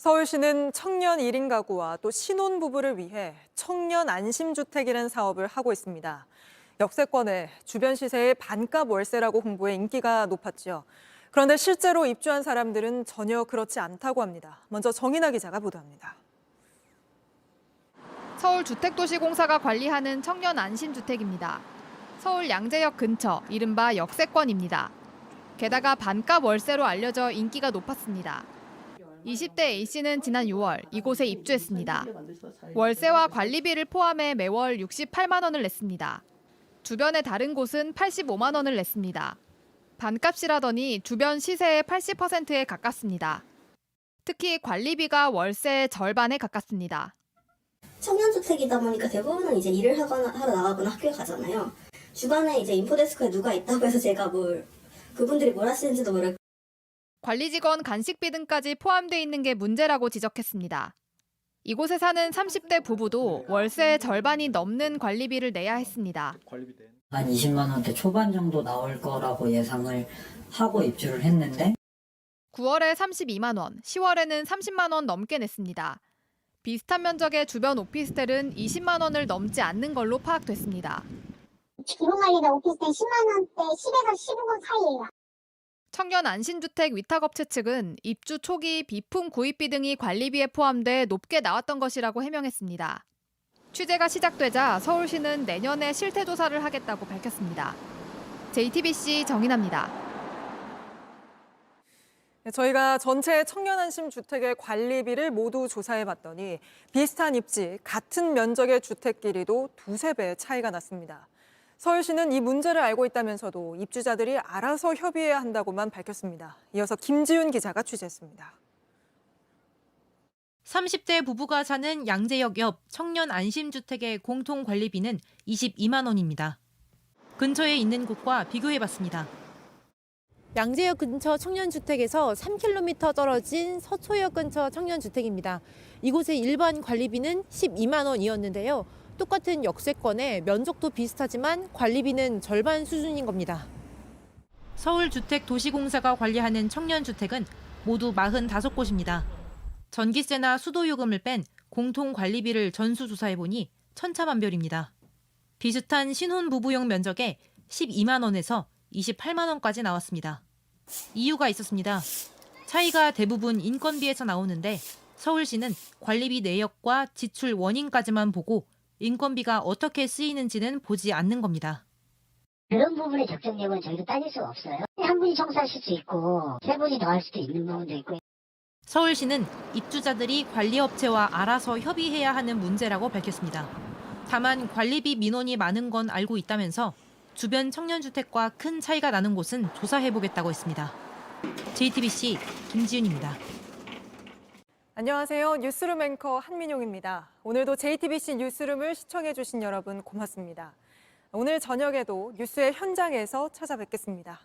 서울시는 청년 1인 가구와 또 신혼부부를 위해 청년 안심주택이라는 사업을 하고 있습니다. 역세권에 주변 시세의 반값 월세라고 홍보해 인기가 높았죠. 그런데 실제로 입주한 사람들은 전혀 그렇지 않다고 합니다. 먼저 정인아 기자가 보도합니다. 서울주택도시공사가 관리하는 청년 안심주택입니다. 서울 양재역 근처 이른바 역세권입니다. 게다가 반값 월세로 알려져 인기가 높았습니다. 20대 A씨는 지난 6월 이곳에 입주했습니다. 월세와 관리비를 포함해 매월 68만 원을 냈습니다. 주변의 다른 곳은 85만 원을 냈습니다. 반값이라더니 주변 시세의 80%에 가깝습니다. 특히 관리비가 월세의 절반에 가깝습니다. 청년주택이다 보니까 대부분은 이제 일을 하러 나가거나 학교에 가잖아요. 주변에 이제 인포데스크에 누가 있다고 해서 제가 그분들이 뭘 하시는지도 모르고. 관리 직원 간식비 등까지 포함돼 있는 게 문제라고 지적했습니다. 이곳에 사는 30대 부부도 월세의 절반이 넘는 관리비를 내야 했습니다. 한 20만 원대 초반 정도 나올 거라고 예상을 하고 입주를 했는데 9월에 32만 원, 10월에는 30만 원 넘게 냈습니다. 비슷한 면적의 주변 오피스텔은 20만 원을 넘지 않는 걸로 파악됐습니다. 기본관리나 오피스텔 10만 원대 10에서 15분 사이예요. 청년 안심주택 위탁업체 측은 입주 초기 비품 구입비 등이 관리비에 포함돼 높게 나왔던 것이라고 해명했습니다. 취재가 시작되자 서울시는 내년에 실태조사를 하겠다고 밝혔습니다. JTBC 정인아입니다. 저희가 전체 청년 안심 주택의 관리비를 모두 조사해봤더니 비슷한 입지, 같은 면적의 주택끼리도 두세 배 차이가 났습니다. 서울시는 이 문제를 알고 있다면서도 입주자들이 알아서 협의해야 한다고만 밝혔습니다. 이어서 김지윤 기자가 취재했습니다. 30대 부부가 사는 양재역 옆 청년 안심주택의 공통 관리비는 22만 원입니다. 근처에 있는 곳과 비교해봤습니다. 양재역 근처 청년주택에서 3km 떨어진 서초역 근처 청년주택입니다. 이곳의 일반 관리비는 12만 원이었는데요. 똑같은 역세권에 면적도 비슷하지만 관리비는 절반 수준인 겁니다. 서울주택도시공사가 관리하는 청년주택은 모두 45곳입니다. 전기세나 수도요금을 뺀 공통 관리비를 전수조사해보니 천차만별입니다. 비슷한 신혼부부용 면적에 12만 원에서 28만 원까지 나왔습니다. 이유가 있었습니다. 차이가 대부분 인건비에서 나오는데 서울시는 관리비 내역과 지출 원인까지만 보고 인건비가 어떻게 쓰이는지는 보지 않는 겁니다. 그런 부분의 적정력은 저희도 따질 수가 없어요. 한 분이 청소하실 수 있고 세 분이 더 할 수도 있는 부분도 있고. 서울시는 입주자들이 관리업체와 알아서 협의해야 하는 문제라고 밝혔습니다. 다만 관리비 민원이 많은 건 알고 있다면서 주변 청년주택과 큰 차이가 나는 곳은 조사해보겠다고 했습니다. JTBC 김지윤입니다. 안녕하세요. 뉴스룸 앵커 한민용입니다. 오늘도 JTBC 뉴스룸을 시청해주신 여러분 고맙습니다. 오늘 저녁에도 뉴스의 현장에서 찾아뵙겠습니다.